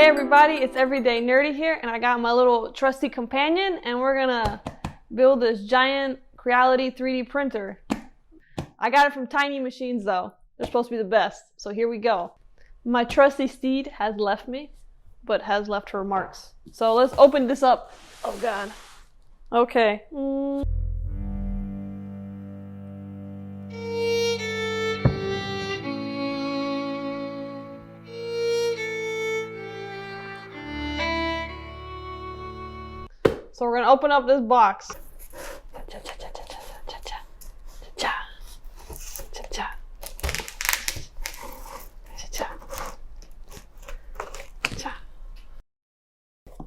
Hey everybody, it's Everyday Nerdy here, and I got my little trusty companion, and we're gonna build this giant Creality 3D printer. I got it from Tiny Machines though. They're supposed to be the best, so here we go. My trusty steed has left me, but has left her marks. So let's open this up. Oh god. Okay. So we're gonna open up this box.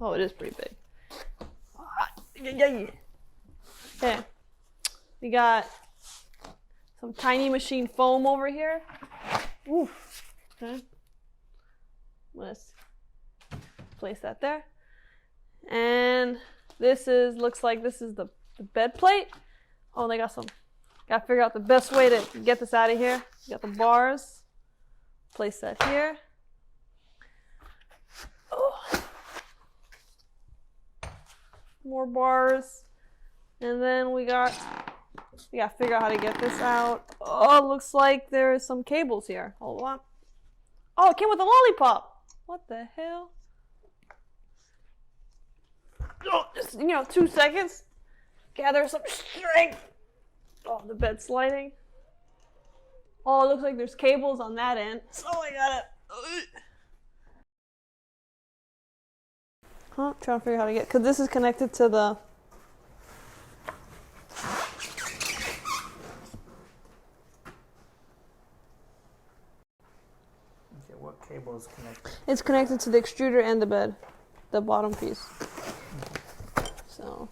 Oh, it is pretty big. Okay. We got some Tiny Machine foam over here. Oof. Okay. Let's place that there. And this looks like this is the bed plate. Oh, they got some. Gotta figure out the best way to get this out of here. You got the bars. Place that here. Oh. More bars. And then we gotta figure out how to get this out. Oh, it looks like there is some cables here. Hold on. Oh, it came with a lollipop. What the hell? Oh, just, 2 seconds. Gather some strength. Oh, the bed's sliding. Oh, it looks like there's cables on that end. So I gotta... Trying to figure out how to get... Because this is connected to the... Okay, what cable is connected? It's connected to the extruder and the bed. The bottom piece. So...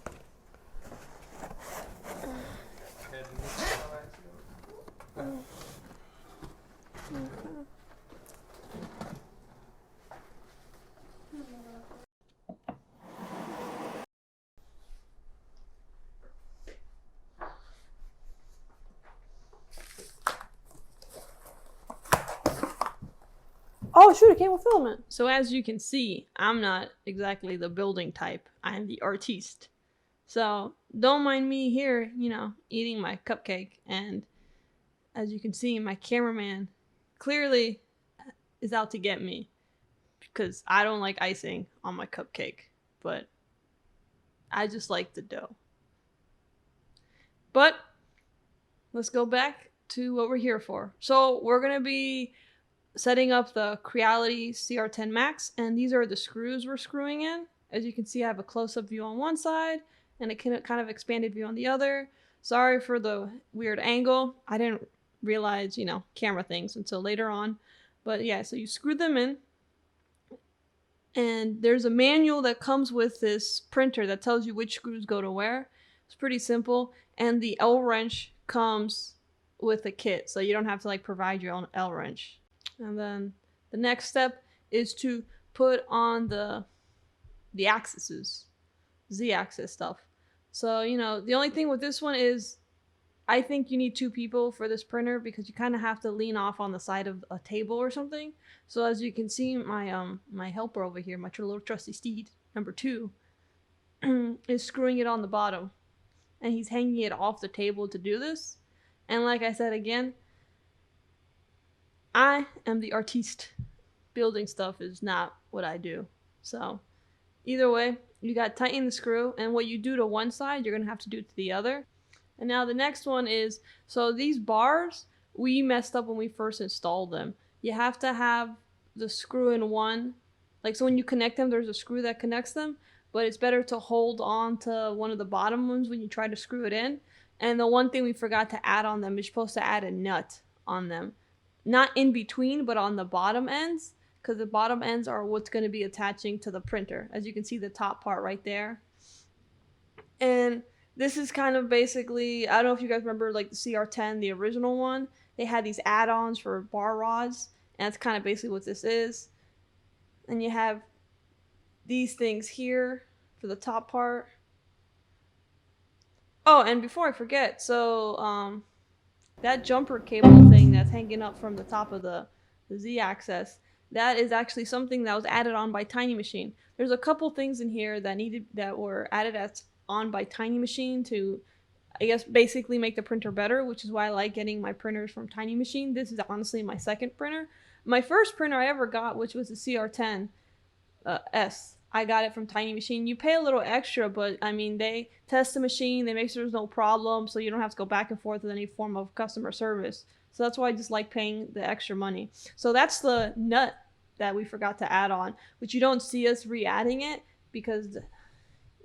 Oh shoot, it came with filament. So as you can see, I'm not exactly the building type. I am the artiste. So don't mind me here, eating my cupcake. And as you can see, my cameraman clearly is out to get me because I don't like icing on my cupcake, but I just like the dough. But let's go back to what we're here for. So we're going to be setting up the Creality CR-10 Max, and these are the screws we're screwing in. As you can see, I have a close-up view on one side and a kind of expanded view on the other. Sorry for the weird angle. I didn't realize, camera things until later on. But yeah, so you screw them in, and there's a manual that comes with this printer that tells you which screws go to where. It's pretty simple, and the L wrench comes with a kit, so you don't have to provide your own L wrench. And then the next step is to put on the axes, Z-axis stuff. So, the only thing with this one is I think you need 2 people for this printer because you kind of have to lean off on the side of a table or something. So as you can see, my helper over here, my little trusty steed, number 2, is screwing it on the bottom. And he's hanging it off the table to do this. And like I said again, I am the artiste. Building stuff is not what I do. So either way, you got to tighten the screw, and what you do to one side, you're going to have to do to the other. And now the next one is, so these bars, we messed up when we first installed them. You have to have the screw in one. So when you connect them, there's a screw that connects them, but it's better to hold on to one of the bottom ones when you try to screw it in. And the one thing we forgot to add on them is you're supposed to add a nut on them. Not in between, but on the bottom ends, because the bottom ends are what's going to be attaching to the printer. As you can see, the top part right there. And this is kind of basically, I don't know if you guys remember the CR-10, the original one. They had these add-ons for bar rods, and that's kind of basically what this is. And you have these things here for the top part. Oh, and before I forget, so that jumper cable thing that's hanging up from the top of the Z-axis, that is actually something that was added on by Tiny Machine. There's a couple things in here that were added as on by Tiny Machine to, I guess, basically make the printer better, which is why I like getting my printers from Tiny Machine. This is honestly my second printer. My first printer I ever got, which was a CR-10 S, I got it from Tiny Machine. You pay a little extra, but I mean, they test the machine, they make sure there's no problem, so you don't have to go back and forth with any form of customer service. So that's why I just like paying the extra money. So that's the nut that we forgot to add on, which you don't see us re-adding it because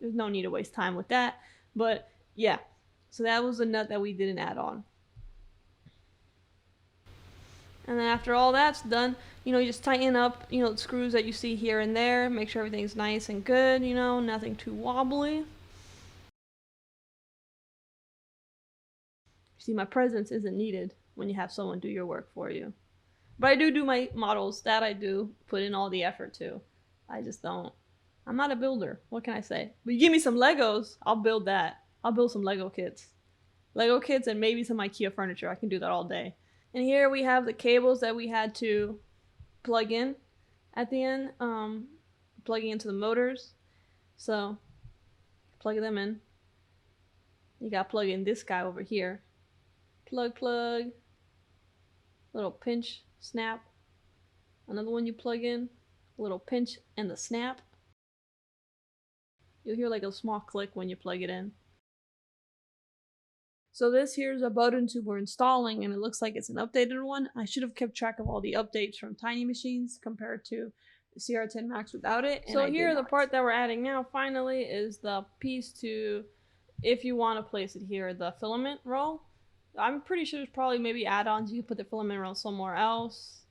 there's no need to waste time with that. But yeah, so that was the nut that we didn't add on. And then after all that's done, you just tighten up, the screws that you see here and there, make sure everything's nice and good, nothing too wobbly. See, my presence isn't needed when you have someone do your work for you. But I do my models, that I do put in all the effort to. I just don't. I'm not a builder. What can I say? But you give me some Legos, I'll build that. I'll build some Lego kits. Lego kits and maybe some IKEA furniture. I can do that all day. And here we have the cables that we had to plug in at the end, plugging into the motors. So plug them in. You gotta plug in this guy over here. Plug, little pinch, snap. Another one you plug in, a little pinch and the snap. You'll hear like a small click when you plug it in. So this here's a button tube we're installing, and it looks like it's an updated one. I should have kept track of all the updates from Tiny Machines compared to the CR-10 Max without it. So here, the part that we're adding now finally is the piece to, if you want to place it here, the filament roll. I'm pretty sure there's probably maybe add-ons. You can put the filament roll somewhere else.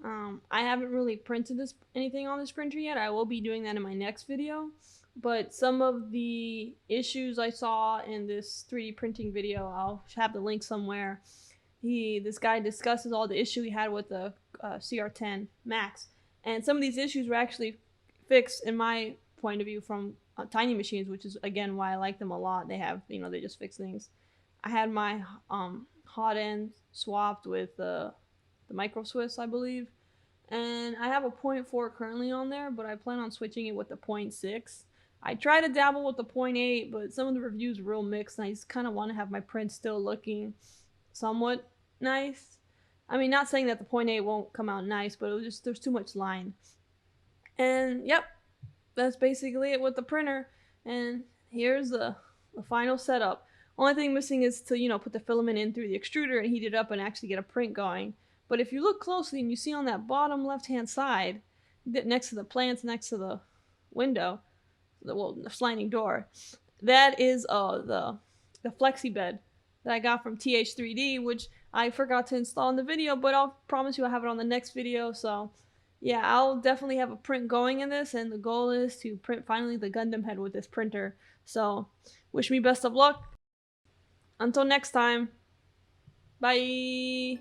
I haven't really printed anything on this printer yet. I will be doing that in my next video. But some of the issues I saw in this 3D printing video, I'll have the link somewhere. This guy discusses all the issue he had with the CR-10 Max, and some of these issues were actually fixed, in my point of view, from Tiny Machines, which is again why I like them a lot. They have, they just fix things. I had my hot end swapped with the Micro Swiss, I believe, and I have a 0.4 currently on there, but I plan on switching it with the 0.6. I try to dabble with the 0.8, but some of the reviews are real mixed, and I just kind of want to have my print still looking somewhat nice. I mean, not saying that the 0.8 won't come out nice, but there's too much line. And yep, that's basically it with the printer. And here's the final setup. Only thing missing is to, put the filament in through the extruder and heat it up and actually get a print going. But if you look closely and you see on that bottom left-hand side, next to the plants, next to the window, the sliding door, that is the flexi bed that I got from TH3D, which I forgot to install in the video, but I'll promise you I'll have it on the next video. So yeah, I'll definitely have a print going in this, and the goal is to print finally the Gundam head with this printer. So wish me best of luck. Until next time, bye.